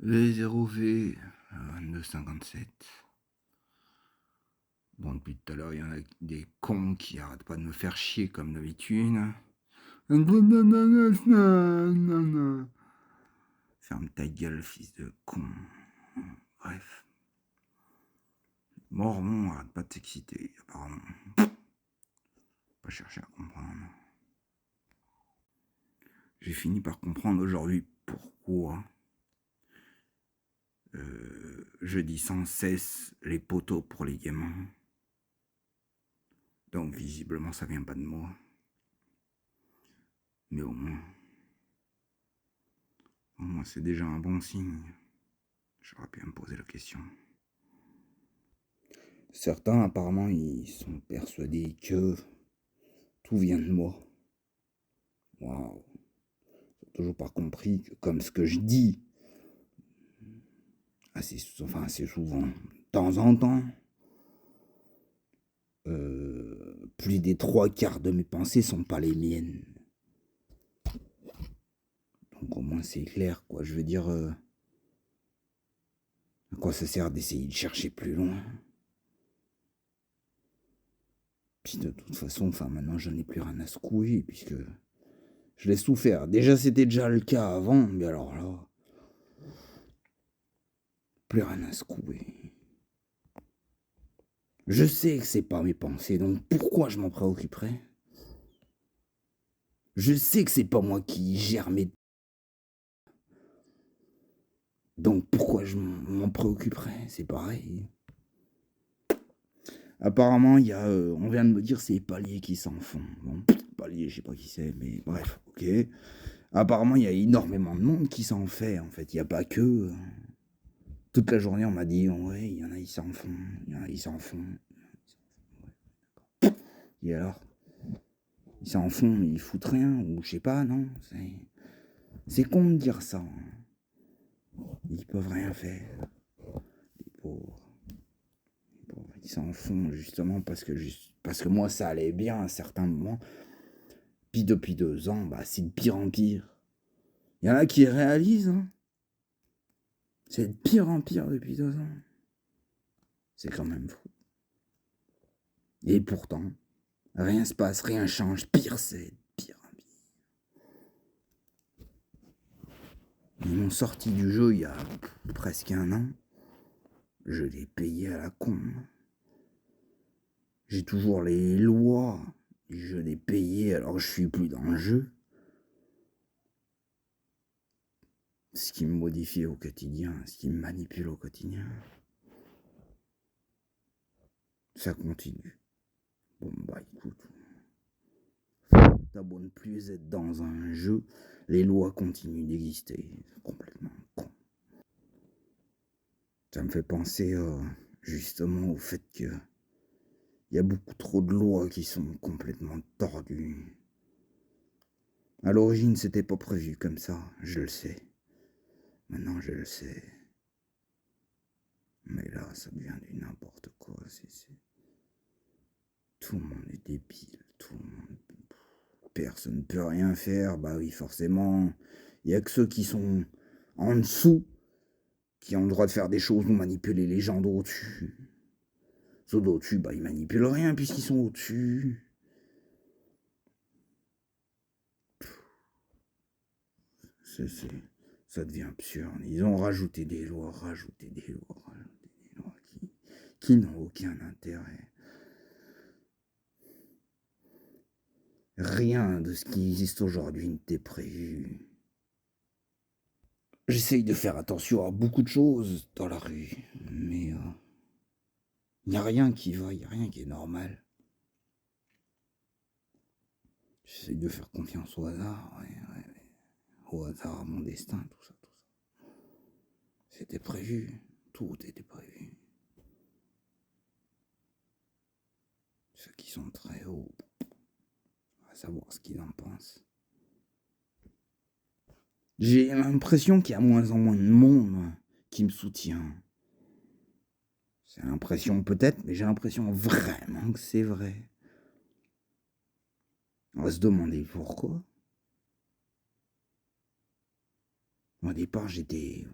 V0V 2257. Bon, depuis tout à l'heure, il y en a des cons qui arrêtent pas de me faire chier comme d'habitude. Ferme ta gueule, fils de con. Bref. Mormon arrête pas de s'exciter, apparemment. Pas chercher à comprendre. J'ai fini par comprendre aujourd'hui pourquoi je dis sans cesse les poteaux pour les gamins. Donc visiblement ça vient pas de moi. Mais au moins c'est déjà un bon signe. J'aurais pu me poser la question. Certains apparemment ils sont persuadés que tout vient de moi. Waouh. Ils n'ont toujours pas compris que comme ce que je dis, assez souvent, de temps en temps, plus des 3/4 de mes pensées sont pas les miennes. Donc au moins c'est clair, quoi. Je veux dire, à quoi ça sert d'essayer de chercher plus loin? Puis de toute façon, maintenant j'en ai plus rien à secouer, puisque je l'ai souffert. Déjà c'était déjà le cas avant, mais alors là, plus rien à secouer. Je sais que c'est pas mes pensées, donc pourquoi je m'en préoccuperais? Je sais que c'est pas moi qui gère mes... Donc pourquoi je m'en préoccuperais? C'est pareil. Apparemment, il y a, on vient de me dire c'est Palier qui s'en font. Bon, Palier, je sais pas qui c'est, mais bref, ok. Apparemment, il y a énormément de monde qui s'en fait, en fait. Il n'y a pas que... Toute la journée, on m'a dit, ouais, il y en a, ils s'en font. Il y en a, ils s'en font. Et alors? Ils s'en font, mais ils foutent rien, ou je sais pas, non? C'est con de dire ça. Ils peuvent rien faire. Les pauvres. Ils s'en font justement parce que moi, ça allait bien à un certain moment. Puis depuis 2 ans, c'est de pire en pire. Il y en a qui réalisent, hein. C'est de pire en pire depuis 2 ans. C'est quand même fou. Et pourtant, rien se passe, rien change. Pire c'est, de pire en pire. Ils m'ont sorti du jeu il y a presque 1 an. Je l'ai payé à la con. J'ai toujours les lois. Je l'ai payé alors que je suis plus dans le jeu. Ce qui me modifie au quotidien, ce qui me manipule au quotidien. Ça continue. Bon, écoute. T'as beau ne plus être dans un jeu, les lois continuent d'exister. C'est complètement con. Ça me fait penser justement au fait que il y a beaucoup trop de lois qui sont complètement tordues. À l'origine, c'était pas prévu comme ça, je le sais. Maintenant, je le sais. Mais là, ça devient du n'importe quoi. Tout le monde est débile. Tout le monde... Personne ne peut rien faire. Bah oui, forcément. Il n'y a que ceux qui sont en dessous qui ont le droit de faire des choses ou manipuler les gens d'au-dessus. Ceux d'au-dessus, ils manipulent rien puisqu'ils sont au-dessus. Ça devient absurde. Ils ont rajouté des lois qui n'ont aucun intérêt. Rien de ce qui existe aujourd'hui n'était prévu. J'essaye de faire attention à beaucoup de choses dans la rue, mais il n'y a rien qui va, il n'y a rien qui est normal. J'essaye de faire confiance au hasard, au hasard, à mon destin, tout ça. C'était prévu, tout était prévu. Ceux qui sont très hauts, on va savoir ce qu'ils en pensent. J'ai l'impression qu'il y a moins en moins de monde qui me soutient. C'est l'impression peut-être, mais j'ai l'impression vraiment que c'est vrai. On va se demander pourquoi. Au départ, j'étais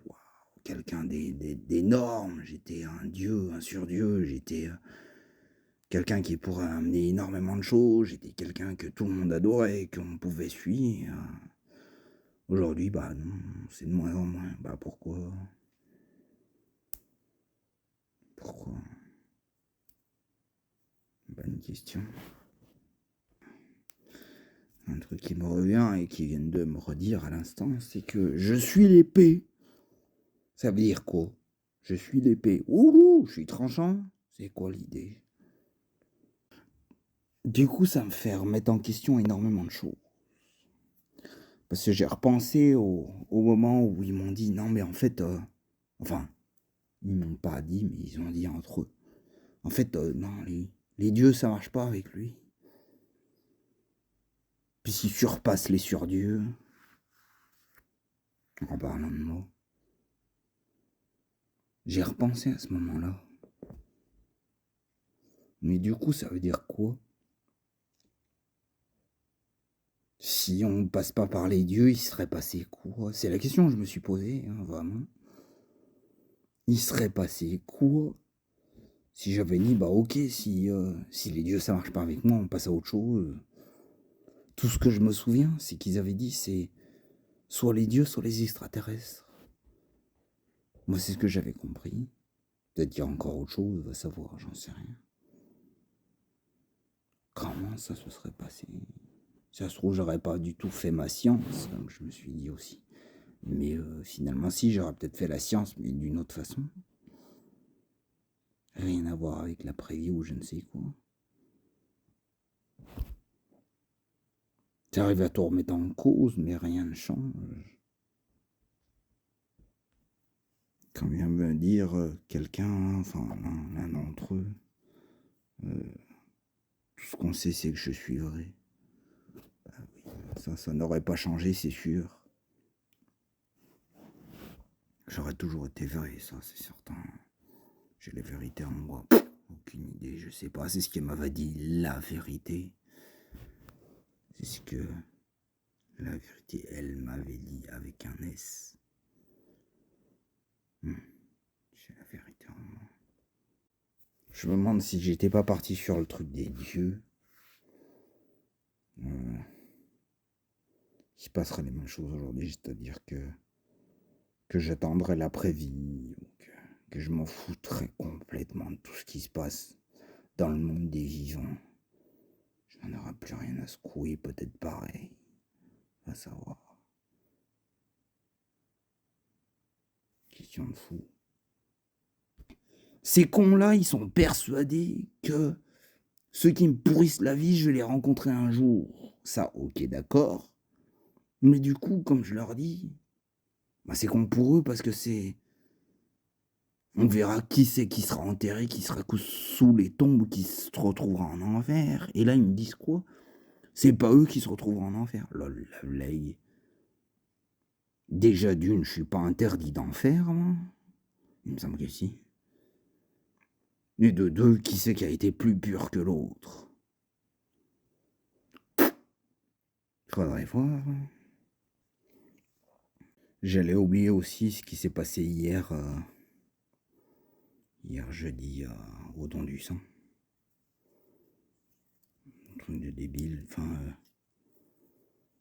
quelqu'un d'énorme, j'étais un dieu, un surdieu, j'étais quelqu'un qui pourrait amener énormément de choses, j'étais quelqu'un que tout le monde adorait, qu'on pouvait suivre. Aujourd'hui, bah non, c'est de moins en moins. Bah pourquoi? Pourquoi? Bonne question. Un truc qui me revient et qui vient de me redire à l'instant, c'est que je suis l'épée. Ça veut dire quoi? Je suis l'épée. Ouh, je suis tranchant. C'est quoi l'idée? Du coup, ça me fait remettre en question énormément de choses. Parce que j'ai repensé au moment où ils m'ont dit non, mais en fait, enfin, ils m'ont pas dit, mais ils ont dit entre eux. En fait, non, les dieux, ça marche pas avec lui. Puis s'il surpasse les surdieux, en parlant de moi, j'ai repensé à ce moment-là. Mais du coup, ça veut dire quoi? Si on passe pas par les dieux, il serait passé quoi? C'est la question que je me suis posée, hein, vraiment. Il serait passé quoi si j'avais dit, bah ok, si les dieux ça marche pas avec moi, on passe à autre chose. Tout ce que je me souviens, c'est qu'ils avaient dit, c'est soit les dieux, soit les extraterrestres. Moi, c'est ce que j'avais compris. Peut-être qu'il y a encore autre chose, on va savoir, j'en sais rien. Comment ça se serait passé? Si ça se trouve, j'aurais pas du tout fait ma science, comme je me suis dit aussi. Mais finalement, si, j'aurais peut-être fait la science, mais d'une autre façon. Rien à voir avec la prévie ou je ne sais quoi. J'arrive à tout remettre en cause, mais rien ne change. Quand vient me dire quelqu'un, enfin l'un d'entre eux, tout ce qu'on sait, c'est que je suis vrai. Bah oui, ça n'aurait pas changé, c'est sûr. J'aurais toujours été vrai, ça, c'est certain. J'ai la vérité en moi. Aucune idée, je sais pas. C'est ce qui m'avait dit la vérité. C'est ce que la vérité, elle m'avait dit avec un S. J'ai la vérité en moi. Je me demande si j'étais pas parti sur le truc des dieux. Il se passerait les mêmes choses aujourd'hui, c'est-à-dire que j'attendrais l'après-vie, que je m'en foutrais complètement de tout ce qui se passe dans le monde des vivants. Je n'en aurai plus rien à secouer, peut-être pareil. Va savoir. Question de fou. Ces cons-là, ils sont persuadés que ceux qui me pourrissent la vie, je vais les rencontrer un jour. Ça, ok, d'accord. Mais du coup, comme je leur dis, bah c'est con pour eux parce que c'est... On verra qui c'est qui sera enterré, qui sera sous les tombes, qui se retrouvera en enfer. Et là, ils me disent quoi? C'est pas eux qui se retrouveront en enfer. Lol, la blague. Déjà d'une, je suis pas interdit d'enfer, moi. Il me semble que si. Et de deux, qui c'est qui a été plus pur que l'autre? Faudrait voir. J'allais oublier aussi ce qui s'est passé hier jeudi au don du sang. Un truc de débile. Enfin,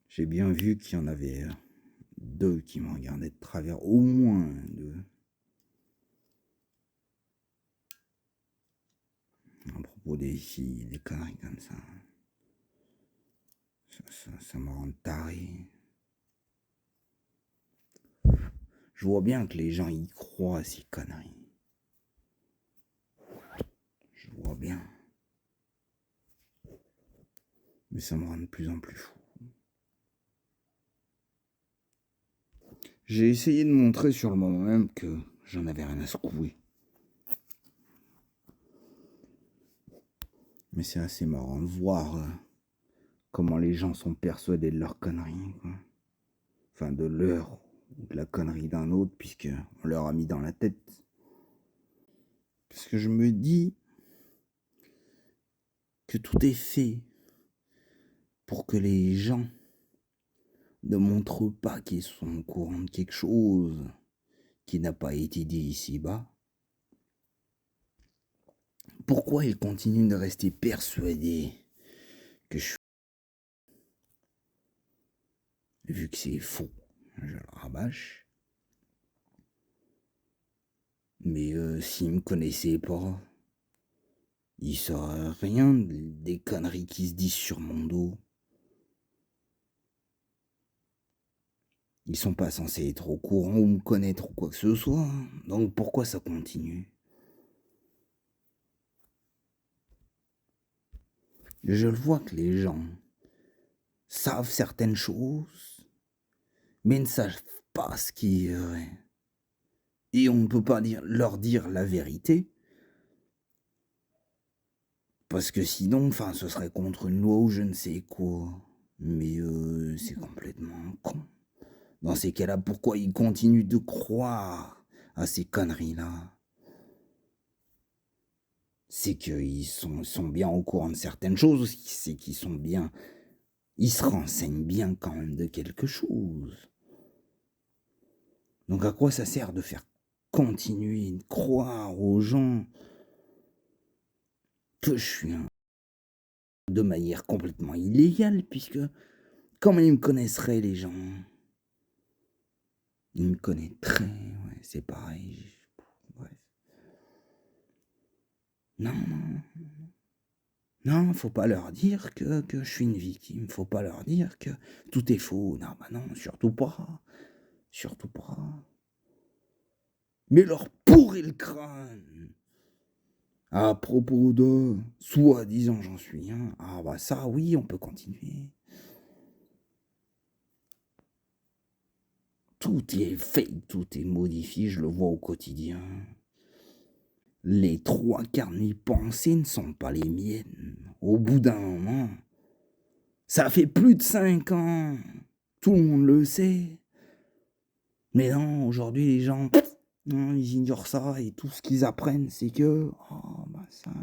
j'ai bien vu qu'il y en avait deux qui me regardaient de travers, au moins deux. À propos des filles, des conneries comme ça. Ça me rend taré. Je vois bien que les gens y croient à ces conneries. Je vois bien. Mais ça me rend de plus en plus fou. J'ai essayé de montrer sur le moment même que j'en avais rien à secouer. Mais c'est assez marrant de voir comment les gens sont persuadés de leur connerie, quoi. Enfin, de leur ou de la connerie d'un autre, puisqu'on leur a mis dans la tête. Parce que je me dis que tout est fait pour que les gens ne montrent pas qu'ils sont au courant de quelque chose, qui n'a pas été dit ici-bas, pourquoi il continue de rester persuadé que je suis... Vu que c'est faux, je le rabâche. Mais s'il me connaissait pas, il saurait rien des conneries qui se disent sur mon dos. Ils sont pas censés être au courant ou me connaître ou quoi que ce soit. Donc pourquoi ça continue? Je le vois que les gens savent certaines choses, mais ne savent pas ce qui est vrai. Et on ne peut pas leur dire la vérité, parce que sinon, ce serait contre une loi ou je ne sais quoi. Mais c'est complètement con. Dans ces cas-là, pourquoi ils continuent de croire à ces conneries-là? C'est qu'ils sont bien au courant de certaines choses, c'est qu'ils sont bien... Ils se renseignent bien quand même de quelque chose. Donc à quoi ça sert de faire continuer de croire aux gens que je suis de manière complètement illégale, puisque comment ils me connaisseraient les gens? Ils me connaîtraient, ouais, c'est pareil. Bref. Non, faut pas leur dire que je suis une victime, faut pas leur dire que tout est faux. Non, surtout pas. Surtout pas. Mais leur pourrir le crâne. À propos de soi-disant j'en suis un. Ah bah ça oui, on peut continuer. Tout est fake, tout est modifié, je le vois au quotidien. Les 3/4 de mes pensées ne sont pas les miennes. Au bout d'un moment, ça fait plus de 5 ans. Tout le monde le sait. Mais non, aujourd'hui les gens, non, ils ignorent ça et tout ce qu'ils apprennent, c'est que, oh bah ça,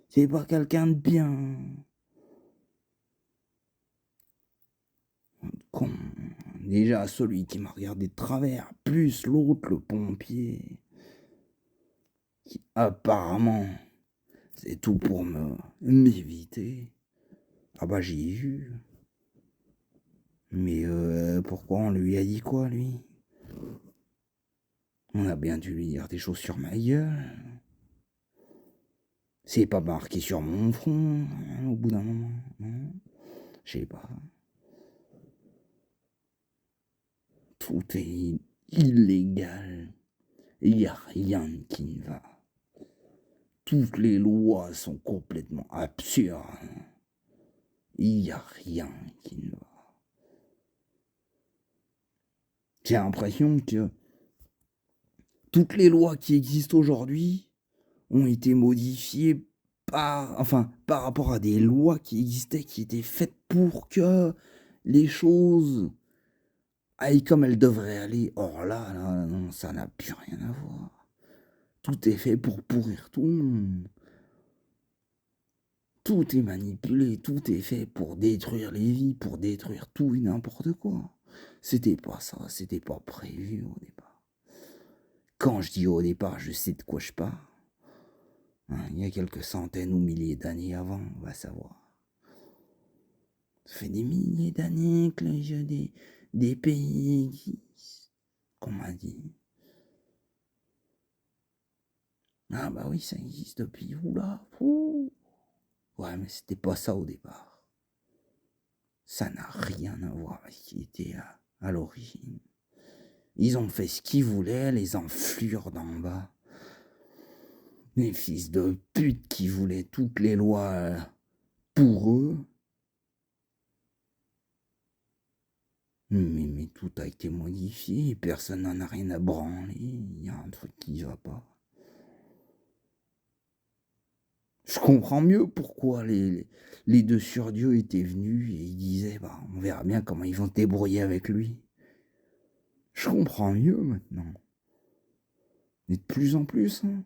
c'est pas quelqu'un de bien. Con. Déjà celui qui m'a regardé de travers, plus l'autre, le pompier, qui apparemment, c'est tout pour m'éviter. Ah bah j'ai vu. Mais pourquoi on lui a dit quoi, lui? On a bien dû lui dire des choses sur ma gueule. C'est pas marqué sur mon front, hein, au bout d'un moment. Hein, je sais pas. Tout est illégal. Il n'y a rien qui ne va. Toutes les lois sont complètement absurdes. Il n'y a rien qui ne va. J'ai l'impression que toutes les lois qui existent aujourd'hui ont été modifiées par rapport à des lois qui existaient, qui étaient faites pour que les choses aillent comme elles devraient aller. Or là, non, ça n'a plus rien à voir. Tout est fait pour pourrir tout le monde. Tout est manipulé, tout est fait pour détruire les vies, pour détruire tout et n'importe quoi. C'était pas ça, c'était pas prévu au départ. Quand je dis au départ, je sais de quoi je parle. Hein, il y a quelques centaines ou milliers d'années avant, on va savoir. Ça fait des milliers d'années que les jeux des pays existent, qu'on m'a dit. Ah bah oui, ça existe depuis, oula, fou. Ouais, mais c'était pas ça au départ. Ça n'a rien à voir avec ce qui était à l'origine. Ils ont fait ce qu'ils voulaient, les enflures d'en bas. Les fils de pute qui voulaient toutes les lois pour eux. Mais tout a été modifié, personne n'en a rien à branler, il y a un truc qui va pas. Je comprends mieux pourquoi les deux surdieux étaient venus et ils disaient, bah, on verra bien comment ils vont se débrouiller avec lui. Je comprends mieux maintenant. Mais de plus en plus, hein.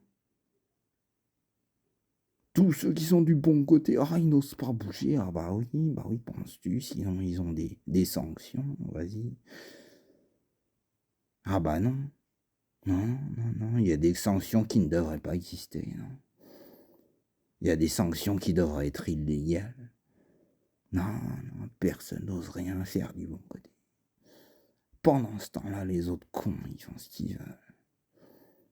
Tous ceux qui sont du bon côté, ils n'osent pas bouger. Ah bah oui, penses-tu, sinon ils ont des sanctions, vas-y. Ah bah non. Non, non, non, il y a des sanctions qui ne devraient pas exister, non. Il y a des sanctions qui devraient être illégales. Non, non, personne n'ose rien faire du bon côté. Pendant ce temps-là, les autres cons, ils font ce qu'ils veulent.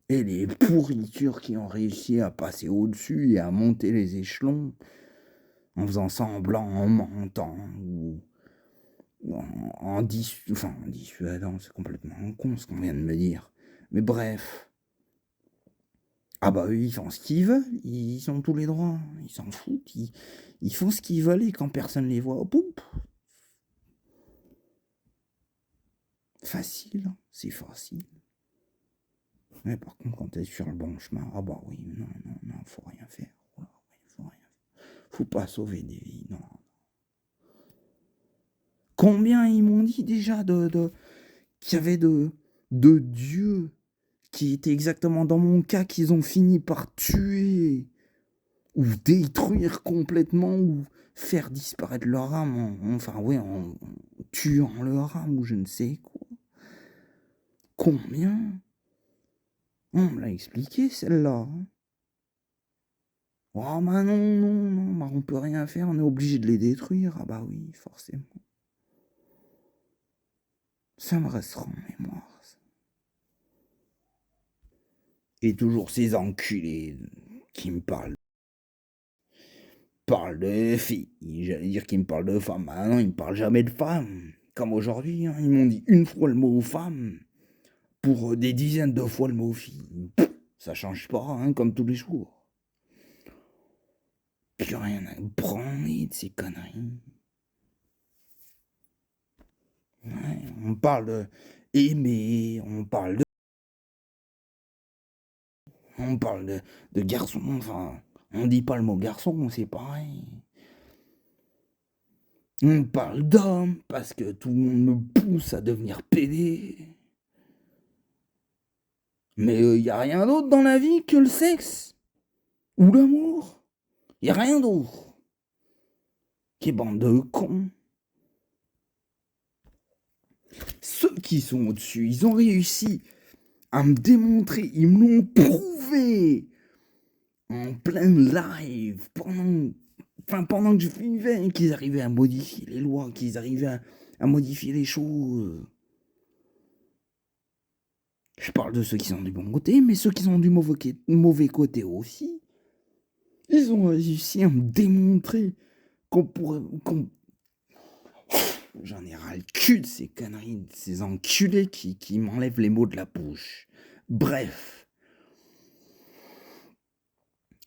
Et les pourritures qui ont réussi à passer au-dessus et à monter les échelons, en faisant semblant, en mentant, ou en dissuadant, c'est complètement con ce qu'on vient de me dire. Mais bref. Ah bah eux, ils font ce qu'ils veulent, ils ont tous les droits, ils s'en foutent, ils font ce qu'ils veulent et quand personne les voit, boum. Facile, c'est facile. Mais par contre, quand t'es sur le bon chemin, ah bah oui, non, non, non, faut rien faire. Faut pas sauver des vies, non. Combien ils m'ont dit déjà qu'il y avait de dieux qui étaient exactement dans mon cas, qu'ils ont fini par tuer ou détruire complètement ou faire disparaître leur âme, en tuant leur âme ou je ne sais quoi. Combien? On me l'a expliqué celle-là. Oh bah non, non, non, bah on peut rien faire, on est obligé de les détruire. Ah bah oui, forcément. Ça me restera en mémoire. Ça. Et toujours ces enculés qui me parlent de filles. J'allais dire qu'ils me parlent de femmes. Ah non, ils me parlent jamais de femmes. Comme aujourd'hui, hein, ils m'ont dit une fois le mot femme pour des dizaines de fois le mot fille. Ça change pas, hein, comme tous les jours. Plus rien à branler de ces conneries. Ouais, on parle de aimer, on parle de garçon, enfin, on dit pas le mot garçon, c'est pareil. On parle d'homme parce que tout le monde me pousse à devenir pédé. Mais y a rien d'autre dans la vie que le sexe ou l'amour. Y a rien d'autre. Quelle bande de cons. Ceux qui sont au-dessus, ils ont réussi à me démontrer, ils me l'ont prouvé en plein live pendant que je vivais, qu'ils arrivaient à modifier les lois, qu'ils arrivaient à modifier les choses. Je parle de ceux qui sont du bon côté, mais ceux qui sont du mauvais côté aussi. Ils ont réussi à me démontrer J'en ai ras le cul de ces conneries, de ces enculés qui m'enlèvent les mots de la bouche. Bref.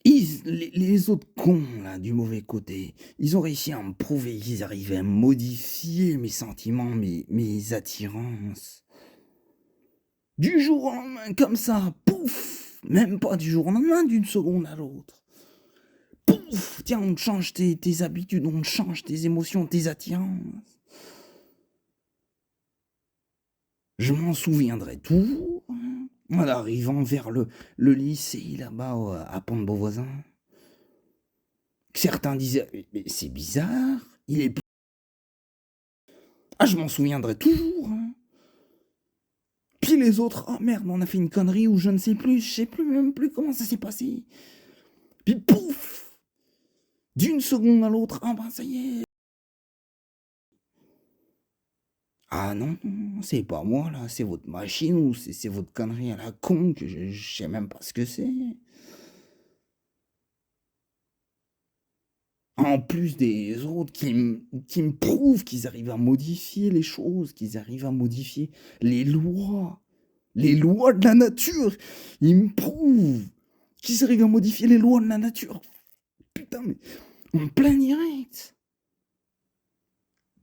Les autres cons, là, du mauvais côté, ils ont réussi à me prouver qu'ils arrivaient à modifier mes sentiments, mes attirances. Du jour au lendemain, comme ça, pouf. Même pas du jour au lendemain, d'une seconde à l'autre. Pouf. Tiens, on change tes habitudes, on change tes émotions, tes attirances. Je m'en souviendrai toujours. En arrivant vers le lycée, là-bas, à Pont-de-Beauvoisin. Certains disaient, mais c'est bizarre, il est... Ah, je m'en souviendrai toujours. Hein. Puis les autres, oh merde, on a fait une connerie ou je ne sais plus, je sais plus même plus comment ça s'est passé. Puis pouf, d'une seconde à l'autre, ah ben ça y est. Ah non, c'est pas moi là, c'est votre machine ou c'est votre connerie à la con que je sais même pas ce que c'est. En plus des autres qui me prouvent qu'ils arrivent à modifier les choses, qu'ils arrivent à modifier les lois de la nature. Ils me prouvent qu'ils arrivent à modifier les lois de la nature. Putain, mais en plein direct.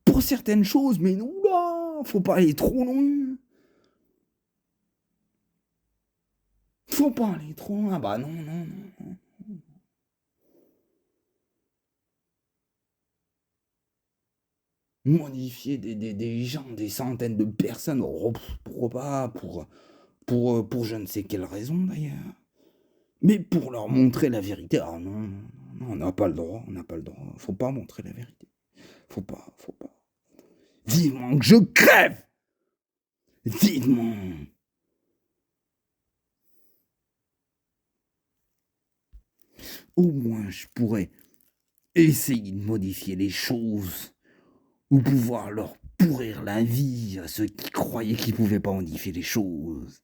Pour certaines choses, mais non, là, faut pas aller trop loin. Faut pas aller trop loin. Ah bah non, non, non. Modifier des gens, des centaines de personnes, pourquoi pas, pour je ne sais quelle raison d'ailleurs. Mais pour leur montrer la vérité, ah non, non, non, on n'a pas le droit, faut pas montrer la vérité. Faut pas. Vivement que je crève! Vivement! au moins je pourrais essayer de modifier les choses ou pouvoir leur pourrir la vie à ceux qui croyaient qu'ils pouvaient pas modifier les choses.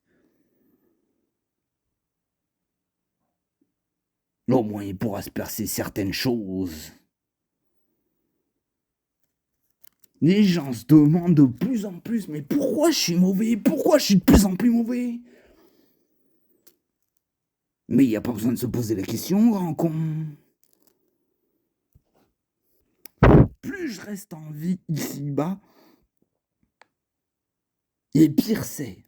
Au moins il pourra se percer certaines choses. Les gens se demandent de plus en plus, mais pourquoi je suis mauvais? Pourquoi je suis de plus en plus mauvais? Mais il n'y a pas besoin de se poser la question, grand con. Plus je reste en vie ici-bas, et pire c'est.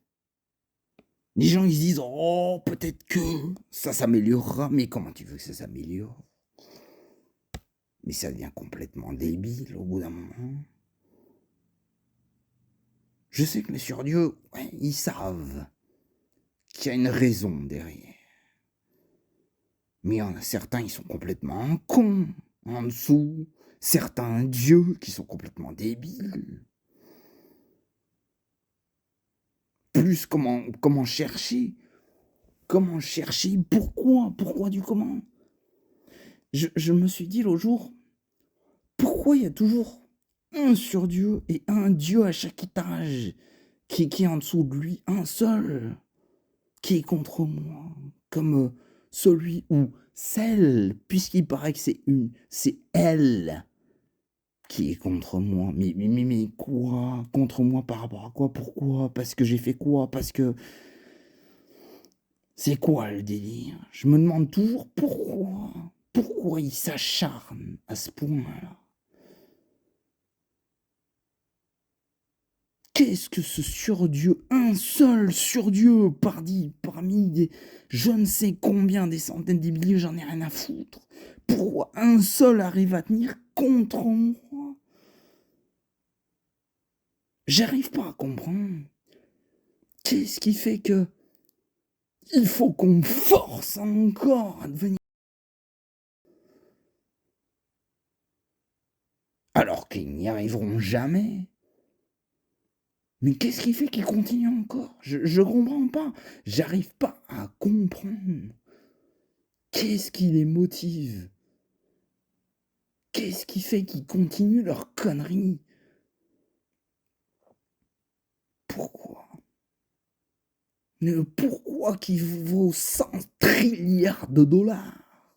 Les gens ils se disent oh peut-être que ça s'améliorera, mais comment tu veux que ça s'améliore? Mais ça devient complètement débile au bout d'un moment. Je sais que les surdieux, ouais, ils savent qu'il y a une raison derrière. Mais il y en a certains, ils sont complètement cons en dessous. Certains dieux qui sont complètement débiles. Plus comment chercher? Comment chercher? Pourquoi du comment? Je me suis dit l'autre jour, pourquoi il y a toujours un surdieu et un dieu à chaque étage qui est en dessous de lui, un seul qui est contre moi, comme celui ou celle, puisqu'il paraît que c'est elle qui est contre moi. Mais quoi? Contre moi par rapport à quoi? Pourquoi? Parce que j'ai fait quoi? Parce que... C'est quoi le délire? Je me demande toujours pourquoi. Pourquoi il s'acharne à ce point-là? Qu'est-ce que ce surdieu, un seul surdieu, parmi des je ne sais combien, des centaines, des milliers, j'en ai rien à foutre. Pourquoi un seul arrive à tenir contre moi? J'arrive pas à comprendre. Qu'est-ce qui fait que il faut qu'on me force encore à devenir... Alors qu'ils n'y arriveront jamais. Mais qu'est-ce qui fait qu'ils continuent encore? Je comprends pas. J'arrive pas à comprendre. Qu'est-ce qui les motive? Qu'est-ce qui fait qu'ils continuent leur connerie? Pourquoi? Pourquoi qui vaut 100 trilliards de dollars?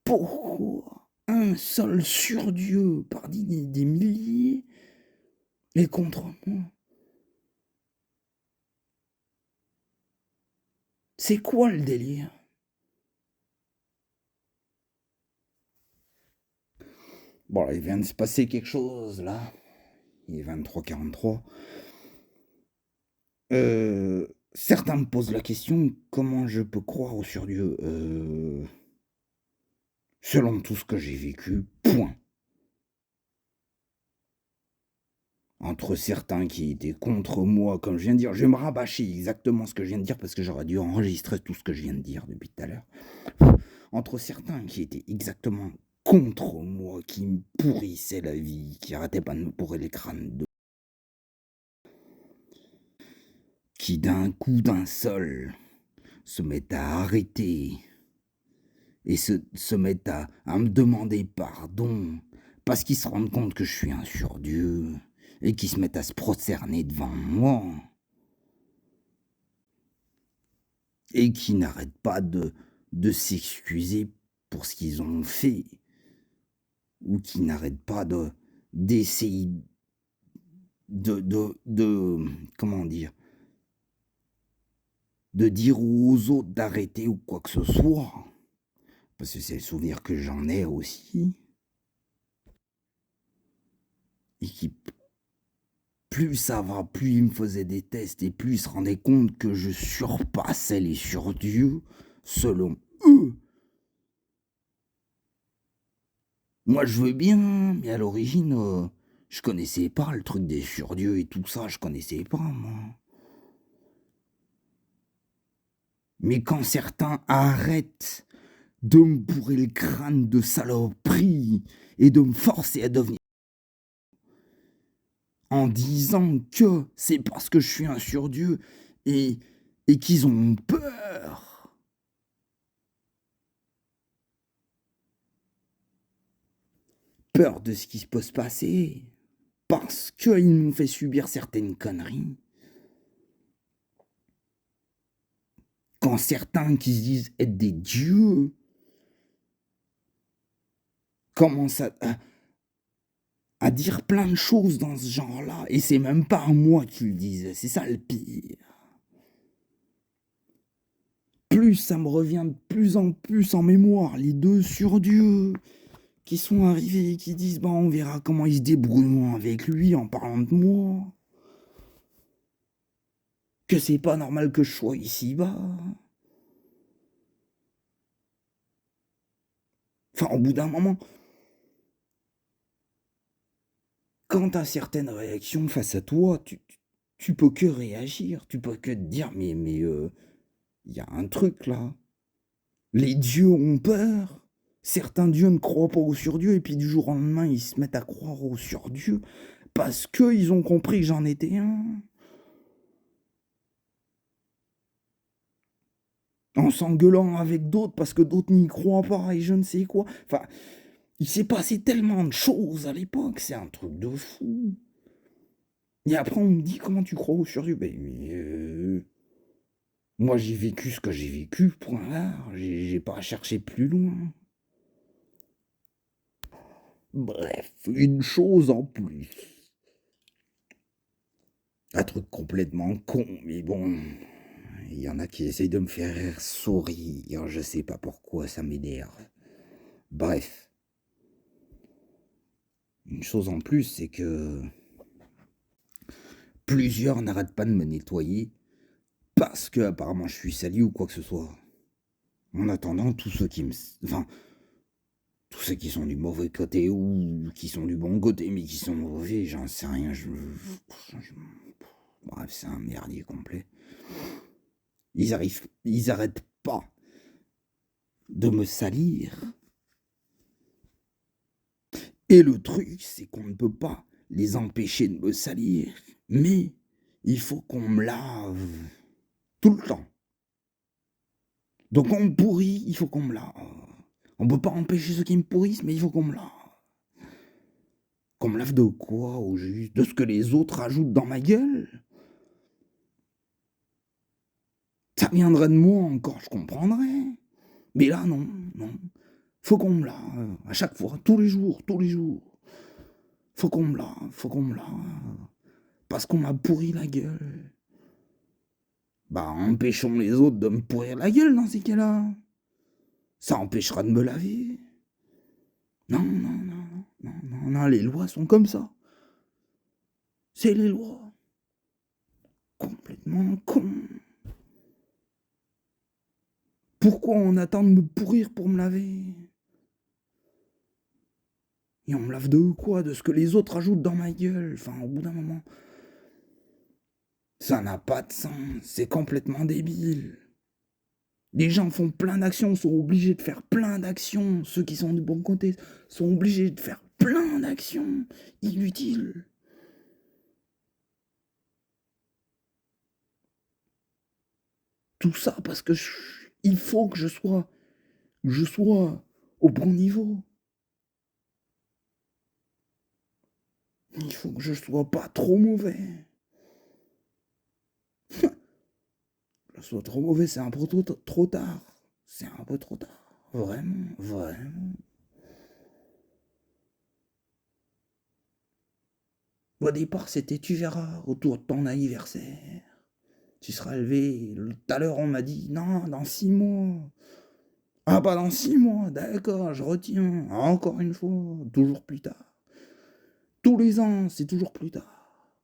Pourquoi un seul surdieu parmi des milliers est contre moi? C'est quoi le délire? Bon, il vient de se passer quelque chose là. Il est 23h43. Certains me posent la question, comment je peux croire au surdieu? Selon tout ce que j'ai vécu, point. Entre certains qui étaient contre moi, comme je viens de dire, je vais me rabâcher exactement ce que je viens de dire parce que j'aurais dû enregistrer tout ce que je viens de dire depuis tout à l'heure. Entre certains qui étaient exactement contre moi, qui me pourrissaient la vie, qui arrêtaient pas de me pourrir les crânes de... Qui d'un coup d'un seul se mettent à arrêter et se mettent à me demander pardon parce qu'ils se rendent compte que je suis un surdieu et qu'ils se mettent à se prosterner devant moi et qui n'arrêtent pas de s'excuser pour ce qu'ils ont fait ou qui n'arrêtent pas d'essayer comment dire, de dire aux autres d'arrêter ou quoi que ce soit, parce que c'est le souvenir que j'en ai aussi, et qui, plus ça va, plus il me faisait des tests, et plus il se rendait compte que je surpassais les surdieux, selon eux. Moi je veux bien, mais à l'origine, je connaissais pas le truc des surdieux et tout ça, je connaissais pas, moi. Mais quand certains arrêtent de me bourrer le crâne de saloperie et de me forcer à devenir en disant que c'est parce que je suis un surdieu et qu'ils ont peur peur de ce qui peut se passer, parce qu'ils m'ont fait subir certaines conneries. Quand certains qui se disent être des dieux commencent à dire plein de choses dans ce genre-là, et c'est même pas à moi qui le disais, c'est ça le pire. Plus ça me revient de plus en plus en mémoire, les deux surdieux qui sont arrivés et qui disent on verra comment ils se débrouilleront avec lui en parlant de moi. Que c'est pas normal que je sois ici-bas. Enfin, au bout d'un moment, quand t'as certaines réactions face à toi, tu peux que réagir, tu peux que te dire mais y a un truc là. Les dieux ont peur. Certains dieux ne croient pas aux surdieux et puis du jour au lendemain ils se mettent à croire aux surdieux parce qu'ils ont compris que j'en étais un. En s'engueulant avec d'autres parce que d'autres n'y croient pas et je ne sais quoi. Enfin, il s'est passé tellement de choses à l'époque, c'est un truc de fou. Et après, on me dit comment tu crois aux surdieux. Moi, j'ai vécu ce que j'ai vécu, point barre. J'ai pas à chercher plus loin. Bref, une chose en plus. Un truc complètement con, mais bon. Il y en a qui essayent de me faire sourire. Je sais pas pourquoi, ça m'énerve. Bref. Une chose en plus, c'est que plusieurs n'arrêtent pas de me nettoyer parce que apparemment je suis sali ou quoi que ce soit. En attendant, tous ceux qui me... Enfin, tous ceux qui sont du mauvais côté ou qui sont du bon côté mais qui sont mauvais, j'en sais rien. Bref, c'est un merdier complet. Ils arrêtent pas de me salir. Et le truc, c'est qu'on ne peut pas les empêcher de me salir, mais il faut qu'on me lave tout le temps. Donc on me pourrit, il faut qu'on me lave. On peut pas empêcher ceux qui me pourrissent, mais il faut qu'on me lave. Qu'on me lave de quoi, au juste? De ce que les autres rajoutent dans ma gueule? Ça viendrait de moi encore, je comprendrais. Mais là, non, non. Faut qu'on me lave, à chaque fois, tous les jours, tous les jours. Faut qu'on me lave, faut qu'on me lave. Parce qu'on m'a pourri la gueule. Empêchons les autres de me pourrir la gueule dans ces cas-là. Ça empêchera de me laver. Non, non, non, non, non, non, les lois sont comme ça. C'est les lois. Complètement con. Pourquoi on attend de me pourrir pour me laver? Et on me lave de quoi? De ce que les autres ajoutent dans ma gueule. Enfin, au bout d'un moment, ça n'a pas de sens. C'est complètement débile. Les gens font plein d'actions, sont obligés de faire plein d'actions. Ceux qui sont du bon côté sont obligés de faire plein d'actions inutiles. Tout ça parce que il faut que je sois au bon niveau. Il faut que je sois pas trop mauvais. Je sois trop mauvais, c'est un peu trop tard. C'est un peu trop tard. Vraiment, vraiment. Au départ, c'était tu verras autour de ton anniversaire. Tu seras levé. Tout à l'heure, on m'a dit non, dans 6 mois. Ah, pas dans 6 mois, d'accord, je retiens. Encore une fois, toujours plus tard. Tous les ans, c'est toujours plus tard.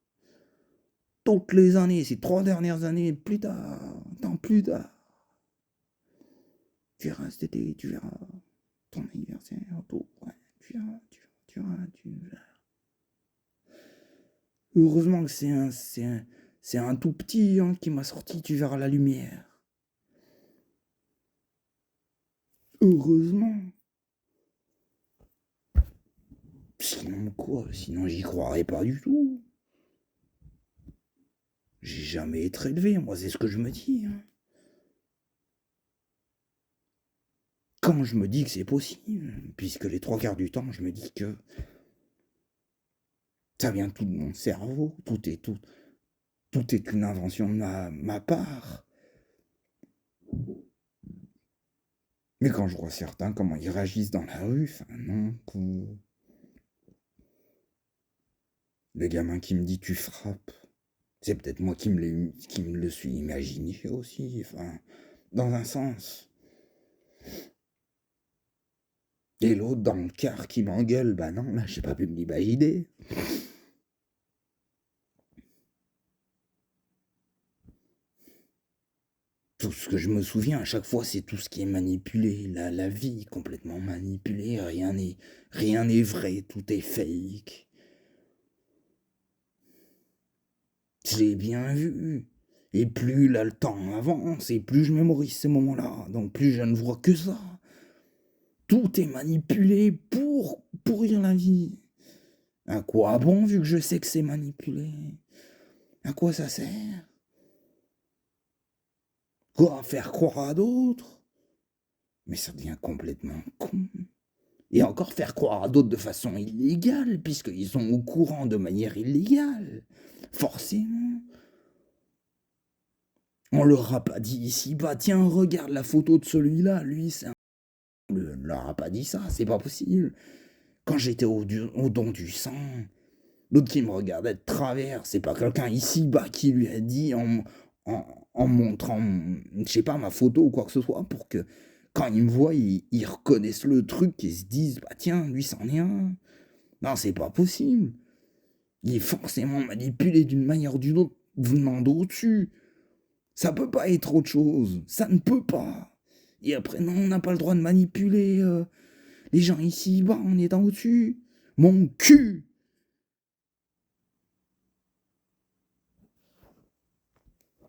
Toutes les années, ces 3 dernières années, plus tard. Tant plus tard. Tu verras cet été, tu verras ton anniversaire, tout. Ouais, tu verras. Heureusement que c'est un tout petit qui m'a sorti, tu verras la lumière. Heureusement. Sinon quoi? Sinon j'y croirais pas du tout. J'ai jamais été élevé, moi c'est ce que je me dis. quand je me dis que c'est possible, puisque les 3/4 du temps, je me dis que ça vient tout de mon cerveau, tout est une invention de ma part. Mais quand je vois certains, comment ils réagissent dans la rue, enfin non, le gamin qui me dit tu frappes, c'est peut-être moi qui me le suis imaginé aussi, enfin, dans un sens. Et l'autre dans le car qui m'engueule, bah non, là j'ai pas pu me l'imaginer. Tout ce que je me souviens à chaque fois, c'est tout ce qui est manipulé, la vie complètement manipulée, rien n'est vrai, tout est fake. Je l'ai bien vu. Et plus là le temps avance, et plus je mémorise ces moments-là, donc plus je ne vois que ça. Tout est manipulé pour pourrir la vie. À quoi bon, vu que je sais que c'est manipulé? À quoi ça sert? Quoi, faire croire à d'autres? Mais ça devient complètement con. Et encore faire croire à d'autres de façon illégale, puisqu'ils sont au courant de manière illégale. Forcément. On leur a pas dit ici, bah tiens, regarde la photo de celui-là, lui, c'est un... On leur a pas dit ça, c'est pas possible. Quand j'étais au don du sang, l'autre qui me regardait de travers, c'est pas quelqu'un ici, bah, qui lui a dit en montrant, je sais pas, ma photo ou quoi que ce soit, pour que quand ils me voient, ils reconnaissent le truc et se disent, bah tiens, lui c'en est un. Non, c'est pas possible. Il est forcément manipulé d'une manière ou d'une autre, venant d'au-dessus. Ça peut pas être autre chose. Ça ne peut pas. Et après, non, on n'a pas le droit de manipuler les gens ici, bah, on est en au-dessus. Mon cul!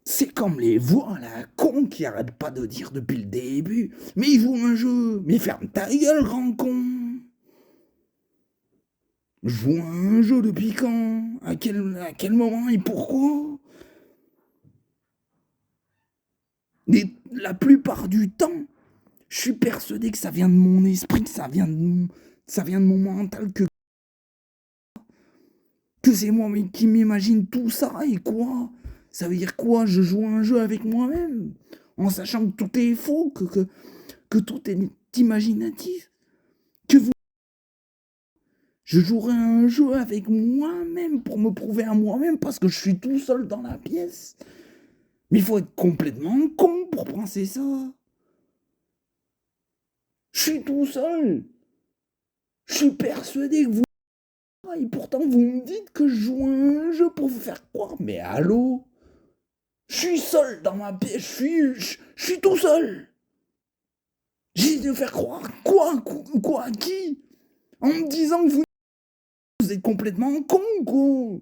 C'est comme les voix, là, con qui arrêtent pas de dire depuis le début. Mais ils jouent un jeu. Mais ferme ta gueule, grand con. Je joue un jeu depuis quand? À quel moment et pourquoi? Et la plupart du temps, je suis persuadé que ça vient de mon esprit, que ça vient de mon mental, que c'est moi qui m'imagine tout ça. Et quoi? Ça veut dire quoi? Je joue un jeu avec moi-même, en sachant que tout est faux, que tout est imaginatif. Que vous... Je jouerai un jeu avec moi-même pour me prouver à moi-même parce que je suis tout seul dans la pièce. Mais il faut être complètement con pour penser ça. Je suis tout seul. Je suis persuadé que vous... Et pourtant, vous me dites que je joue un jeu pour vous faire croire. Mais allô? Je suis seul dans ma pièce. Je suis tout seul. J'ai de faire croire quoi à qui? En me disant que vous êtes complètement con, quoi.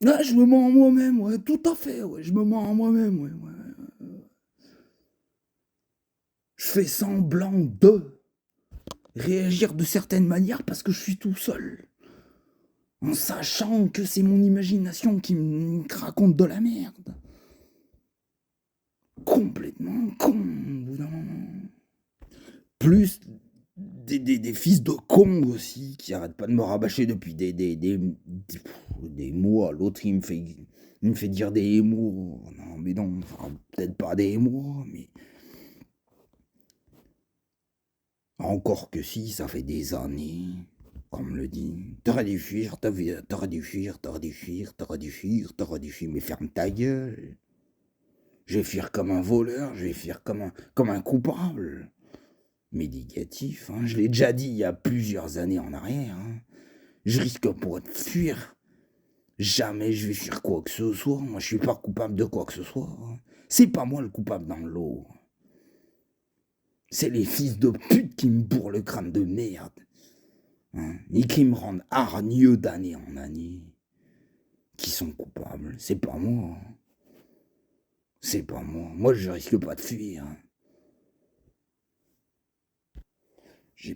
Là, je me mens en moi-même, ouais, tout à fait, ouais, je me mens en moi-même, ouais, ouais. Je fais semblant de réagir de certaines manières parce que je suis tout seul. En sachant que c'est mon imagination qui me raconte de la merde. Complètement con, au bout d'un moment. Plus des fils de cons aussi, qui arrêtent pas de me rabâcher depuis des mois. L'autre, il me fait dire des mots. Non, mais non, enfin, peut-être pas des mots, mais... Encore que si, ça fait des années, qu'on me le dit. T'aurais dû fuir, t'aurais dû fuir, t'aurais dû fuir, t'aurais dû fuir, t'aurais dû fuir, mais ferme ta gueule. Je vais fuir comme un voleur, je vais fuir comme un coupable. Médicatif, hein, je l'ai déjà dit il y a plusieurs années en arrière. Hein. Je risque pas de fuir. Jamais je vais fuir quoi que ce soit. Moi, je suis pas coupable de quoi que ce soit. Hein. C'est pas moi le coupable dans l'eau. C'est les fils de pute qui me bourrent le crâne de merde. Hein, et qui me rendent hargneux d'année en année. Qui sont coupables. C'est pas moi. C'est pas moi. Moi, je risque pas de fuir. Hein. J'ai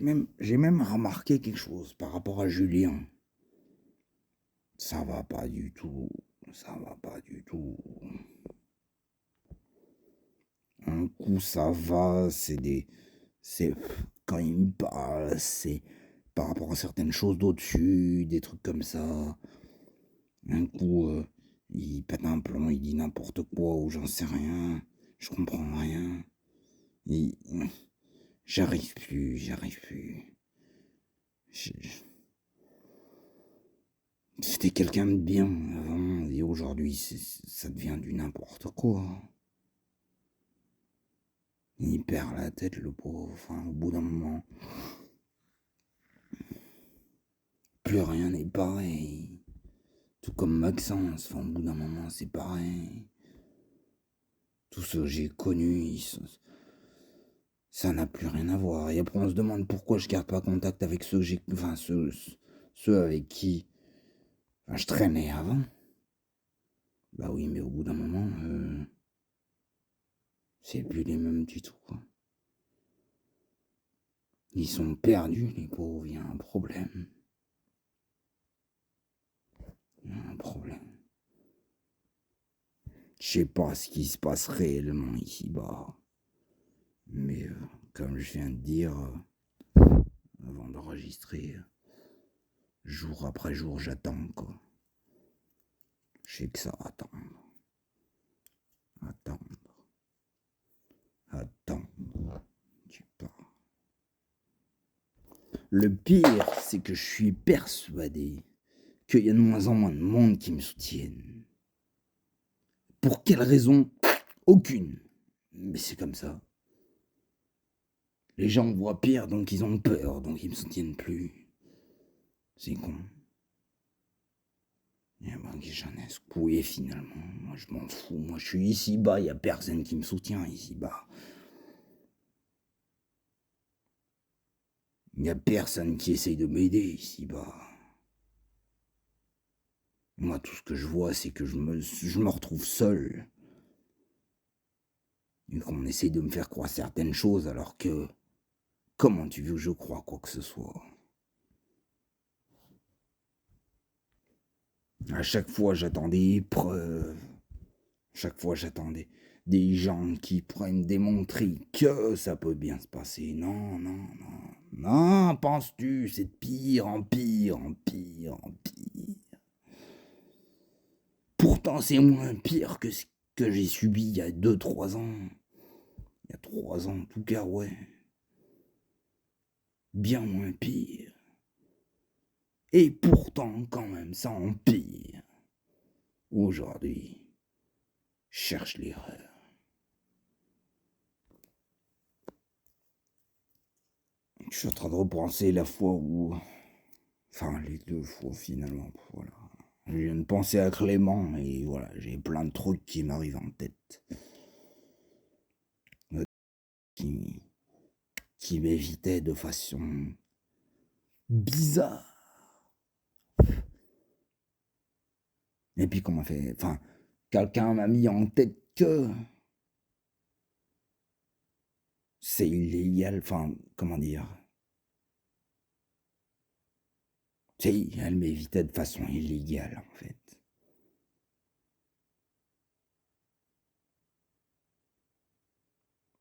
même remarqué quelque chose par rapport à Julien. Ça va pas du tout. Ça va pas du tout. Un coup, ça va, c'est quand il me parle, c'est par rapport à certaines choses d'au-dessus, des trucs comme ça. Un coup, il pète un plomb, il dit n'importe quoi ou j'en sais rien. Je comprends rien. Il- J'arrive plus, j'arrive plus. Je- C'était quelqu'un de bien avant et aujourd'hui, ça devient du n'importe quoi. Il perd la tête, le pauvre. Enfin, au bout d'un moment, plus rien n'est pareil. Tout comme Maxence, enfin, au bout d'un moment, c'est pareil. Tout ce que j'ai connu, ça n'a plus rien à voir. Et après, on se demande pourquoi je garde pas contact avec ceux que j'ai, enfin, ceux avec qui enfin, je traînais avant. Bah oui, mais au bout d'un moment, c'est plus les mêmes du tout, quoi. Ils sont perdus, les pauvres, il y a un problème. Il y a un problème. Je sais pas ce qui se passe réellement ici-bas. Mais comme je viens de dire, avant d'enregistrer, jour après jour, j'attends, quoi. Je sais que ça attendre. Attendre. Attendre. Tu pars. Le pire, c'est que je suis persuadé qu'il y a de moins en moins de monde qui me soutiennent. Pour quelle raison? Aucune. Mais c'est comme ça. Les gens me voient pire, donc ils ont peur, donc ils me soutiennent plus. C'est con. Et moi, j'en ai secoué finalement. Moi, je m'en fous. Moi, je suis ici-bas. Il n'y a personne qui me soutient ici-bas. Il n'y a personne qui essaye de m'aider ici-bas. Moi, tout ce que je vois, c'est que je me retrouve seul. Et qu'on essaye de me faire croire certaines choses, alors que comment tu veux que je croie quoi que ce soit? À chaque fois, j'attendais preuves. Chaque fois, j'attendais des gens qui pourraient me démontrer que ça peut bien se passer. Non, non, non. Non, penses-tu, c'est de pire en pire, en pire, en pire. Pourtant, c'est moins pire que ce que j'ai subi il y a 2-3 ans. Il y a 3 ans, en tout cas, ouais. Bien moins pire. Et pourtant, quand même, ça empire. Aujourd'hui, je cherche l'erreur. Je suis en train de repenser la fois où... Enfin, les 2 fois, finalement, voilà. Je viens de penser à Clément, et voilà, j'ai plein de trucs qui m'arrivent en tête. Qui, qui m'évitaient de façon bizarre. Et puis qu'on m'a fait... Enfin, quelqu'un m'a mis en tête que c'est illégal, enfin, comment dire. Si, elle m'évitait de façon illégale, en fait.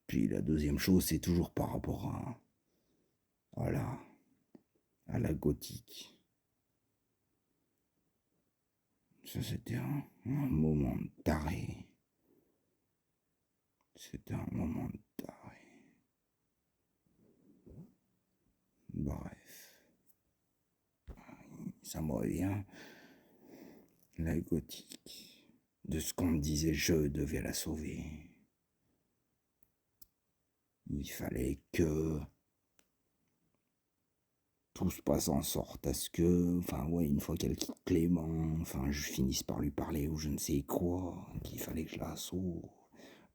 Puis la deuxième chose, c'est toujours par rapport à à la gothique. Ça, c'était un moment de taré. C'était un moment de taré. Bref, ça me revient. La gothique. De ce qu'on me disait, je devais la sauver. Il fallait que tout se passe en sorte à ce que, enfin ouais, une fois qu'elle quitte Clément, enfin je finisse par lui parler ou je ne sais quoi, qu'il fallait que je la sauve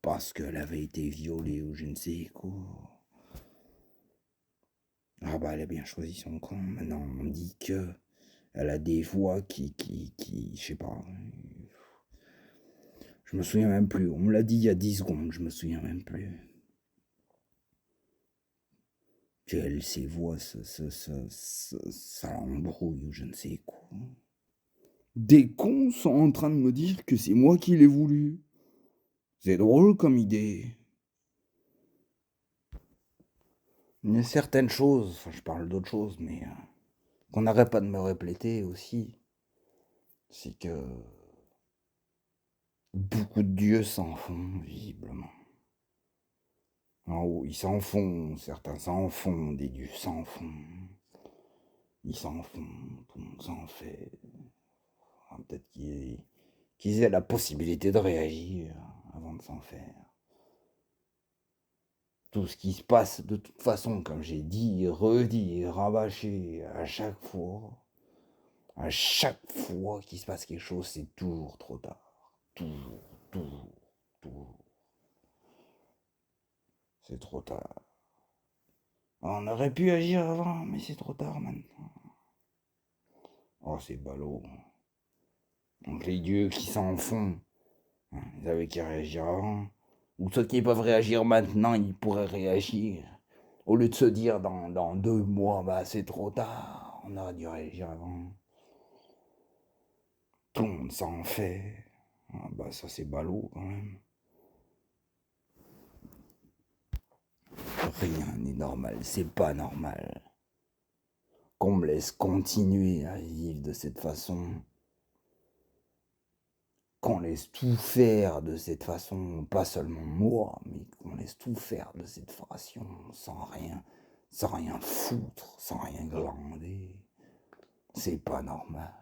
parce qu'elle avait été violée ou je ne sais quoi. Ah bah elle a bien choisi son camp. Maintenant on dit que elle a des voix je sais pas. Je me souviens même plus. On me l'a dit il y a 10 secondes, je me souviens même plus. Qu'elle, ses voix, ça l'embrouille ou je ne sais quoi. Des cons sont en train de me dire que c'est moi qui l'ai voulu. C'est drôle comme idée. Il y a certaines choses, enfin je parle d'autres choses, mais qu'on n'arrête pas de me répéter aussi, c'est que beaucoup de dieux s'en font, visiblement. En haut, ils s'en font, certains s'en font, des dieux s'en font. Ils s'en font, tout le monde s'en fait. Peut-être qu'ils aient la possibilité de réagir avant de s'en faire. Tout ce qui se passe, de toute façon, comme j'ai dit, redit, rabâché, à chaque fois qu'il se passe quelque chose, c'est toujours trop tard. Toujours, toujours, toujours. C'est trop tard. On aurait pu agir avant, mais c'est trop tard maintenant. Oh, c'est ballot. Donc les dieux qui s'en font, ils avaient qu'à réagir avant. Ou ceux qui peuvent réagir maintenant, ils pourraient réagir. Au lieu de se dire dans 2 mois, bah c'est trop tard, on aurait dû réagir avant. Tout le monde s'en fait. Ah, bah ça c'est ballot quand même. Rien n'est normal, c'est pas normal. Qu'on me laisse continuer à vivre de cette façon. Qu'on laisse tout faire de cette façon, pas seulement moi, mais qu'on laisse tout faire de cette façon, sans rien foutre, sans rien glander. C'est pas normal.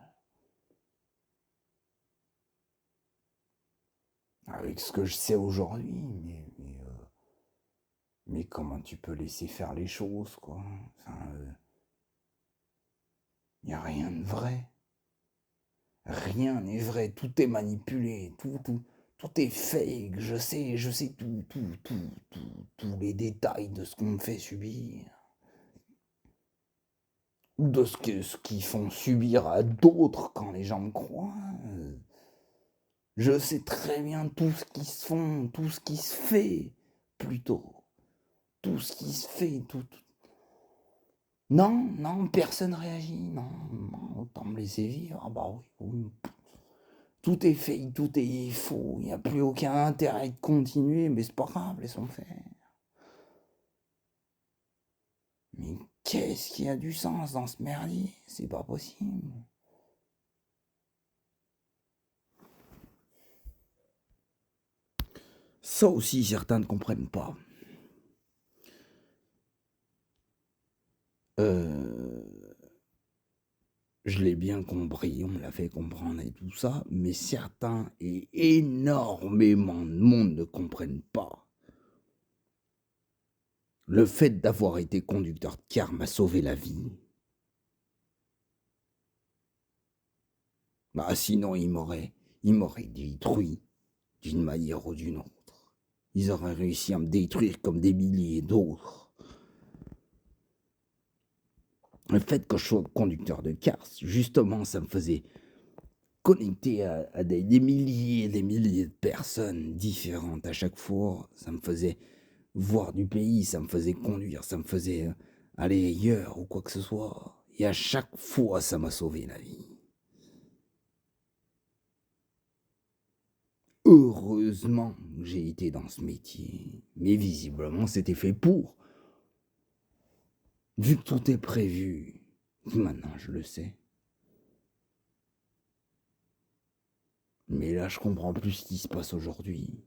Avec ce que je sais aujourd'hui, mais comment tu peux laisser faire les choses, quoi. Enfin, y a rien de vrai. Rien n'est vrai, tout est manipulé, tout est fake. Je sais tous les détails de ce qu'on me fait subir. Ou de ce qu'ils font subir à d'autres quand les gens me croient. Je sais très bien tout ce qui se font, tout ce qui se fait, plutôt. Tout ce qui se fait, tout. Non, personne réagit, non, autant me laisser vivre. Ah bah oui. Tout est fake, tout est faux, il n'y a plus aucun intérêt de continuer, mais c'est pas grave, laissons faire. Mais qu'est-ce qui a du sens dans ce merdier? C'est pas possible. Ça aussi, certains ne comprennent pas. Je l'ai bien compris, on me l'a fait comprendre et tout ça, mais certains et énormément de monde ne comprennent pas. Le fait d'avoir été conducteur de car m'a sauvé la vie. Bah sinon ils m'auraient détruit d'une manière ou d'une autre. Ils auraient réussi à me détruire comme des milliers d'autres. Le fait que je sois conducteur de car, justement, ça me faisait connecter à des milliers et des milliers de personnes différentes à chaque fois. Ça me faisait voir du pays, ça me faisait conduire, ça me faisait aller ailleurs ou quoi que ce soit. Et à chaque fois, ça m'a sauvé la vie. Heureusement, j'ai été dans ce métier. Mais visiblement, c'était fait pour. Vu que tout est prévu, maintenant je le sais. Mais là, je comprends plus ce qui se passe aujourd'hui.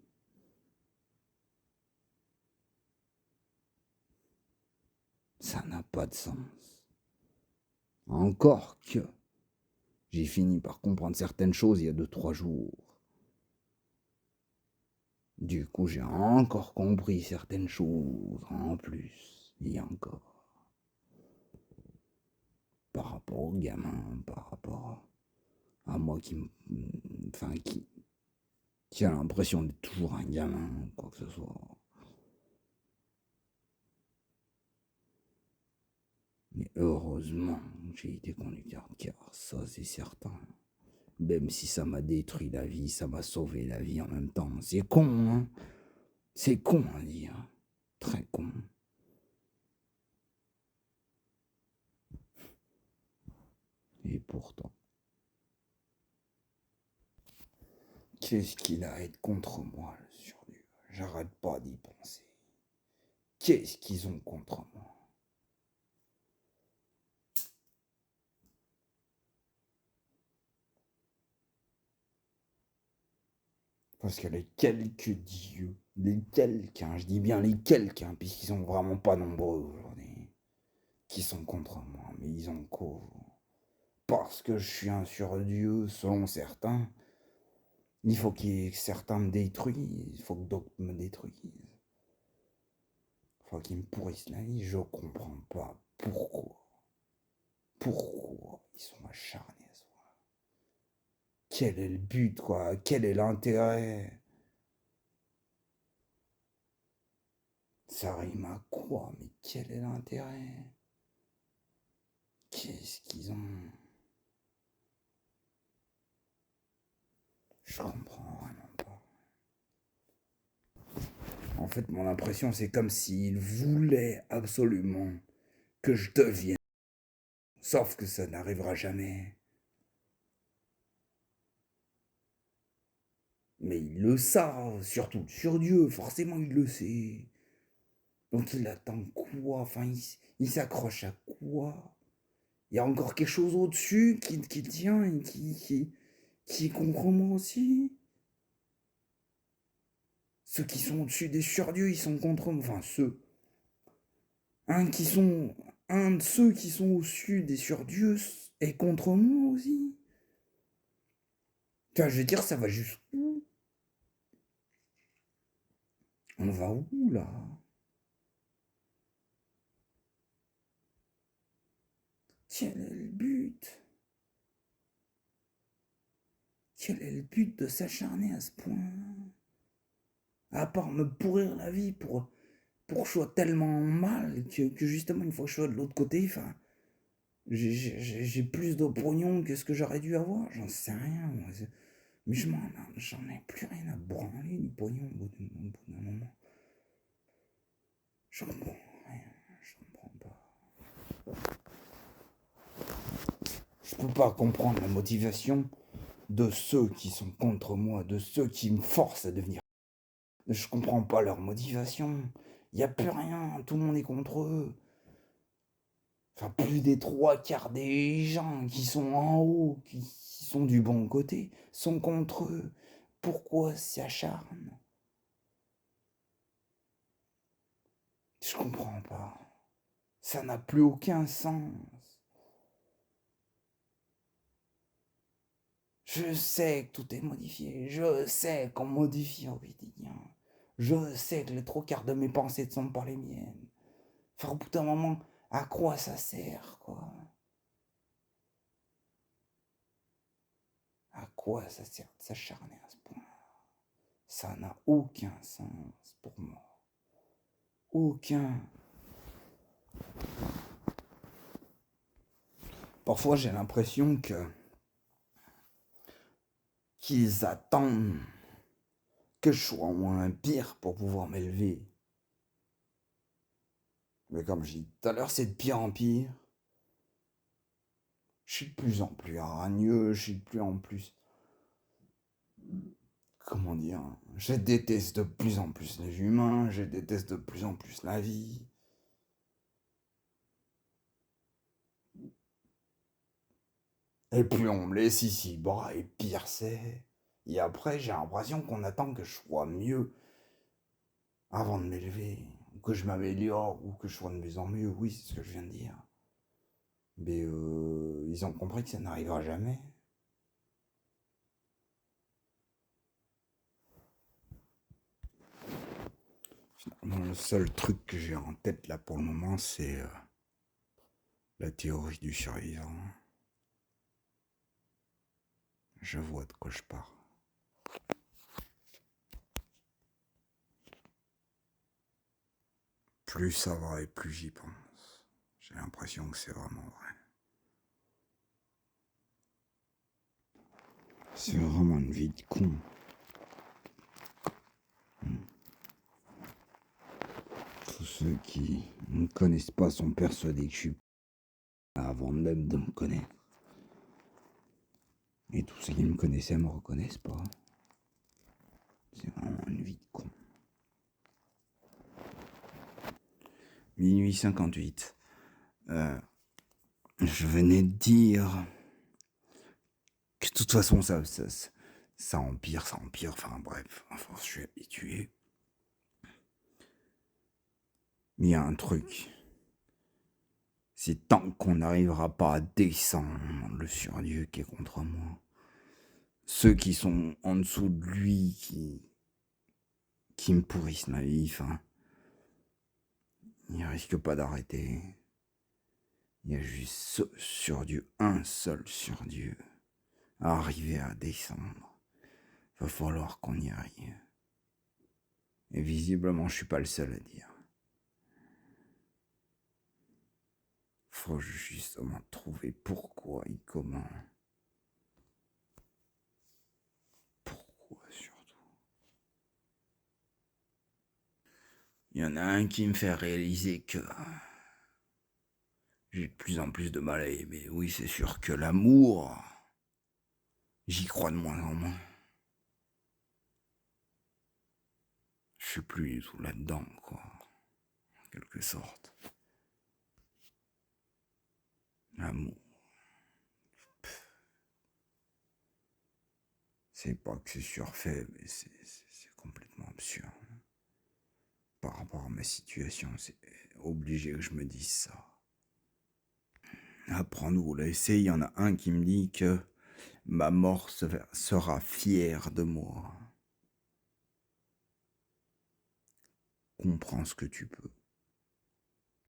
Ça n'a pas de sens. Encore que j'ai fini par comprendre certaines choses il y a 2-3 jours. Du coup, j'ai encore compris certaines choses en plus. Et encore. Par rapport au gamin, par rapport à moi enfin, qui a l'impression d'être toujours un gamin, quoi que ce soit. Mais heureusement, j'ai été conducteur de car, ça c'est certain. Même si ça m'a détruit la vie, ça m'a sauvé la vie en même temps. C'est con, hein? C'est con à dire. Très con. Et pourtant. Qu'est-ce qu'il a à être contre moi, le surdieu? J'arrête pas d'y penser. Qu'est-ce qu'ils ont contre moi? Parce que les quelques dieux, les quelques, je dis bien les quelques, puisqu'ils sont vraiment pas nombreux aujourd'hui, qui sont contre moi, mais ils ont cause. Parce que je suis un surdieu, selon certains, il faut que certains me détruisent, il faut que d'autres me détruisent. Il faut qu'ils me pourrissent la vie, je comprends pas pourquoi. Pourquoi ils sont acharnés à soi? Quel est le but, quoi? Quel est l'intérêt? Ça rime à quoi? Mais quel est l'intérêt? Qu'est-ce qu'ils ont? Je comprends vraiment pas. En fait, mon impression, c'est comme s'ils voulaient absolument que je devienne. Sauf que ça n'arrivera jamais. Mais il le savent, surtout sur Dieu, forcément il le sait. Donc il attend quoi? Enfin, il s'accroche à quoi? Il y a encore quelque chose au-dessus qui tient et qui est contre moi aussi. Ceux qui sont au-dessus des surdieux, ils sont contre moi. Enfin, ceux. Un de ceux qui sont au-dessus des surdieux est contre moi aussi. Enfin, je veux dire, ça va jusqu'où? On va où, là? Quel est le but? Quel est le but de s'acharner à ce point? À part me pourrir la vie pour que je sois tellement mal que justement, une fois que je sois de l'autre côté, enfin, j'ai plus de pognon que ce que j'aurais dû avoir. J'en sais rien. Moi. Mais j'en ai plus rien à branler du pognon au bout d'un moment. Je comprends rien. Je comprends pas. Je peux pas comprendre la motivation de ceux qui sont contre moi, de ceux qui me forcent à devenir. Je comprends pas leur motivation. Il n'y a plus rien, tout le monde est contre eux. Enfin, plus des 3/4 des gens qui sont en haut, qui sont du bon côté, sont contre eux. Pourquoi s'acharnent? Je comprends pas. Ça n'a plus aucun sens. Je sais que tout est modifié. Je sais qu'on modifie au quotidien. Je sais que les 3/4 de mes pensées ne sont pas les miennes. Enfin, au bout d'un moment, à quoi ça sert, quoi? À quoi ça sert de s'acharner à ce point? Ça n'a aucun sens pour moi. Aucun. Parfois, j'ai l'impression qu'ils attendent que je sois au moins un pire pour pouvoir m'élever. Mais comme j'ai dit tout à l'heure, c'est de pire en pire. Je suis de plus en plus hargneux, je suis de plus en plus... Comment dire? Je déteste de plus en plus les humains, je déteste de plus en plus la vie. Et plus on me laisse ici bas, et pire c'est. Et après, j'ai l'impression qu'on attend que je sois mieux avant de m'élever, ou que je m'améliore, ou que je sois de mieux en mieux. Oui, c'est ce que je viens de dire. Mais ils ont compris que ça n'arrivera jamais. Finalement, le seul truc que j'ai en tête là pour le moment, c'est la théorie du survivant. Je vois de quoi je parle. Plus ça va et plus j'y pense. J'ai l'impression que c'est vraiment vrai. C'est vraiment une vie de con. Tous ceux qui ne me connaissent pas sont persuadés que je suis avant même de me connaître. Et tous ceux qui me connaissaient me reconnaissent pas. C'est vraiment une vie de con. Minuit 58. Je venais de dire que de toute façon, ça empire. Enfin bref, à force, je suis habitué. Mais il y a un truc. C'est tant qu'on n'arrivera pas à descendre le surdieu qui est contre moi. Ceux qui sont en dessous de lui, qui me pourrissent ma vie, enfin, il risque pas d'arrêter. Il y a juste un seul surdieu à arriver à descendre. Va falloir qu'on y arrive. Et visiblement, je suis pas le seul à dire. Faut justement trouver pourquoi et comment. Pourquoi surtout. Il y en a un qui me fait réaliser que j'ai de plus en plus de mal à aimer. Oui, c'est sûr que l'amour, j'y crois de moins en moins. Je suis plus du tout là-dedans, quoi. En quelque sorte. L'amour. C'est pas que c'est surfait, mais c'est complètement absurde. Par rapport à ma situation, c'est obligé que je me dise ça. Apprends-nous, là, il y en a un qui me dit que ma mort sera fière de moi. Comprends ce que tu peux.